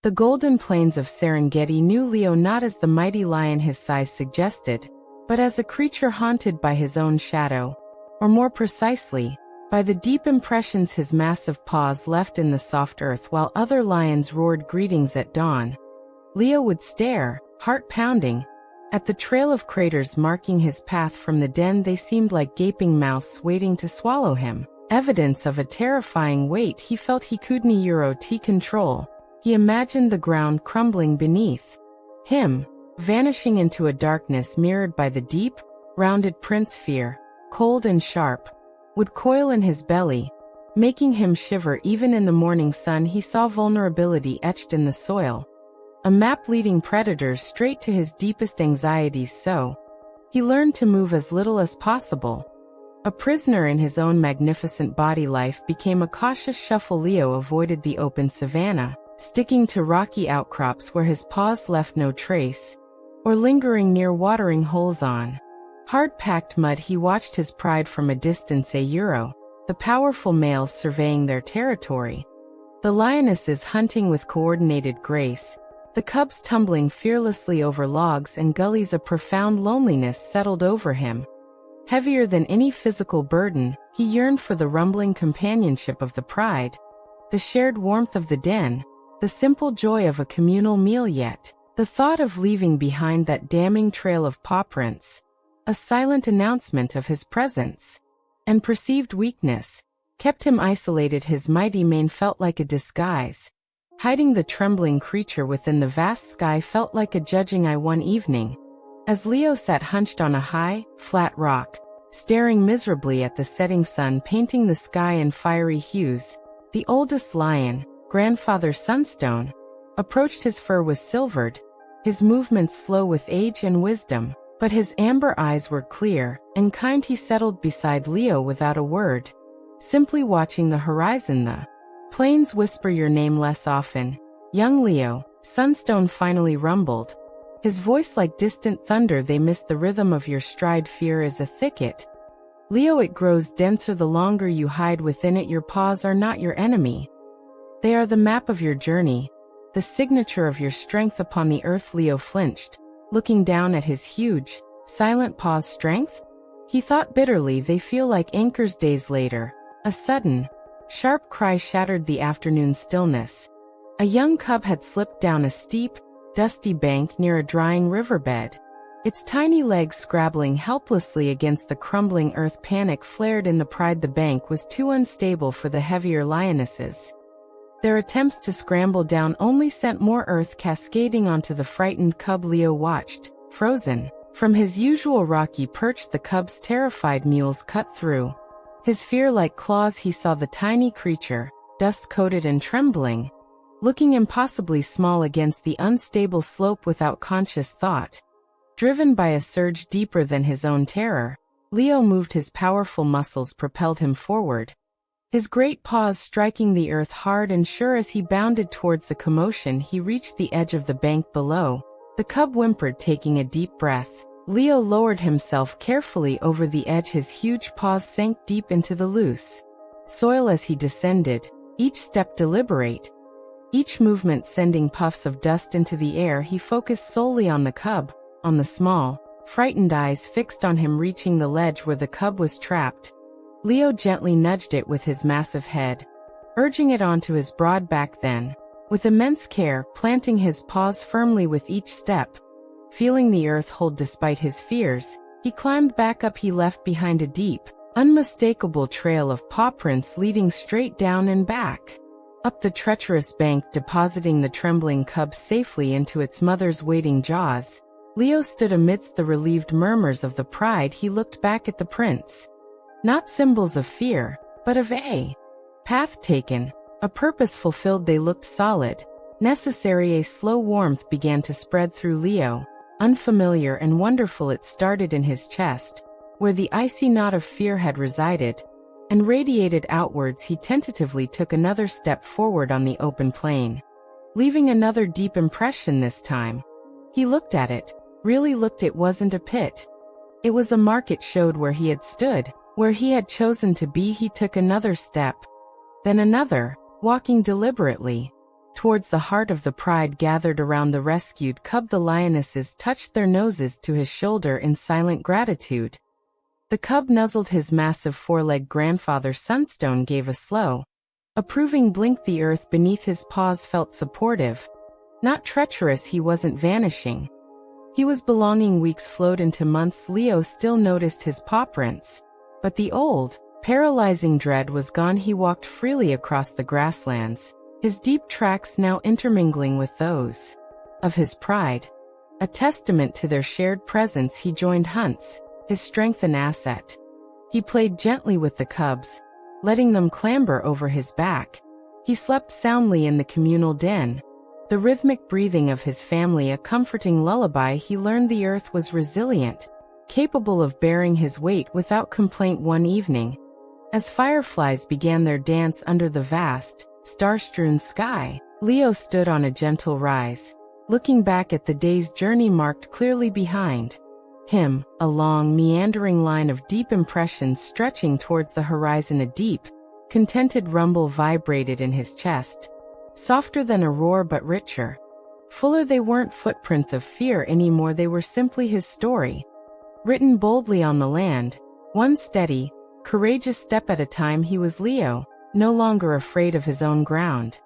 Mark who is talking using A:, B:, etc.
A: The golden plains of Serengeti knew Leo not as the mighty lion his size suggested, but as a creature haunted by his own shadow, or more precisely, by the deep impressions his massive paws left in the soft earth while other lions roared greetings at dawn. Leo would stare, heart pounding, at the trail of craters marking his path from the den. They seemed like gaping mouths waiting to swallow him, evidence of a terrifying weight he felt he couldn't control. He imagined the ground crumbling beneath him, vanishing into a darkness mirrored by the deep, rounded prints. Fear, cold and sharp, would coil in his belly, making him shiver. Even in the morning sun he saw vulnerability etched in the soil, a map leading predators straight to his deepest anxieties. So he learned to move as little as possible. A prisoner in his own magnificent body, life became a cautious shuffle. Leo avoided the open savanna, sticking to rocky outcrops where his paws left no trace, or lingering near watering holes on hard-packed mud. He watched his pride from a distance. The powerful males surveying their territory, the lionesses hunting with coordinated grace, the cubs tumbling fearlessly over logs and gullies. A profound loneliness settled over him. Heavier than any physical burden, he yearned for the rumbling companionship of the pride, the shared warmth of the den, the simple joy of a communal meal. Yet the thought of leaving behind that damning trail of pawprints, a silent announcement of his presence and perceived weakness, kept him isolated. His mighty mane felt like a disguise, hiding the trembling creature within the vast sky. Felt like a judging eye. One evening, as Leo sat hunched on a high, flat rock, staring miserably at the setting sun painting the sky in fiery hues, the oldest lion, Grandfather Sunstone, approached. His fur was silvered, his movements slow with age and wisdom, but his amber eyes were clear and kind. He settled beside Leo without a word, simply watching the horizon. The plains whisper your name less often, young Leo, Sunstone finally rumbled, his voice like distant thunder. They miss the rhythm of your stride. Fear is a thicket, Leo. It grows denser the longer you hide within it. Your paws are not your enemy. They are the map of your journey, the signature of your strength upon the earth. Leo flinched, looking down at his huge, silent paws. Strength? He thought bitterly. They feel like anchors. Days later, a sudden, sharp cry shattered the afternoon stillness. A young cub had slipped down a steep, dusty bank near a drying riverbed, its tiny legs scrabbling helplessly against the crumbling earth. Panic flared in the pride. The bank was too unstable for the heavier lionesses. Their attempts to scramble down only sent more earth cascading onto the frightened cub. Leo watched, frozen. From his usual rocky perch, the cub's terrified mules cut through his fear like claws. He saw the tiny creature, dust-coated and trembling, looking impossibly small against the unstable slope. Without conscious thought, driven by a surge deeper than his own terror, Leo moved. His powerful muscles propelled him forward, his great paws striking the earth hard and sure. As he bounded towards the commotion, he reached the edge of the bank below. The cub whimpered, taking a deep breath. Leo lowered himself carefully over the edge. His huge paws sank deep into the loose soil as he descended, each step deliberate, each movement sending puffs of dust into the air. He focused solely on the cub, on the small, frightened eyes fixed on him. Reaching the ledge where the cub was trapped, Leo gently nudged it with his massive head, urging it onto his broad back. Then, with immense care, planting his paws firmly with each step, feeling the earth hold despite his fears, he climbed back up. He left behind a deep, unmistakable trail of pawprints leading straight down and back, up the treacherous bank, depositing the trembling cub safely into its mother's waiting jaws. Leo stood amidst the relieved murmurs of the pride. He looked back at the prints. Not symbols of fear, but of a path taken, a purpose fulfilled. They looked solid, necessary. A slow warmth began to spread through Leo, unfamiliar and wonderful. It started in his chest, where the icy knot of fear had resided, and radiated outwards. He tentatively took another step forward on the open plain, leaving another deep impression. This time, he looked at it, really looked. It wasn't a pit. It was a mark. It showed where he had stood, where he had chosen to be. He took another step, then another, walking deliberately towards the heart of the pride gathered around the rescued cub. The lionesses touched their noses to his shoulder in silent gratitude. The cub nuzzled his massive four-legged grandfather. Sunstone gave a slow, approving blink. The earth beneath his paws felt supportive. Not treacherous. He wasn't vanishing. He was belonging. Weeks flowed into months. Leo still noticed his pawprints, but the old, paralyzing dread was gone. He walked freely across the grasslands, his deep tracks now intermingling with those of his pride. A testament to their shared presence, he joined hunts, his strength an asset. He played gently with the cubs, letting them clamber over his back. He slept soundly in the communal den, the rhythmic breathing of his family a comforting lullaby. He learned the earth was resilient, capable of bearing his weight without complaint. One evening, as fireflies began their dance under the vast, star-strewn sky, Leo stood on a gentle rise, looking back at the day's journey marked clearly behind him, a long, meandering line of deep impressions stretching towards the horizon. A deep, contented rumble vibrated in his chest, softer than a roar but richer, fuller. They weren't footprints of fear anymore, they were simply his story, written boldly on the land, one steady, courageous step at a time. He was Leo, no longer afraid of his own ground.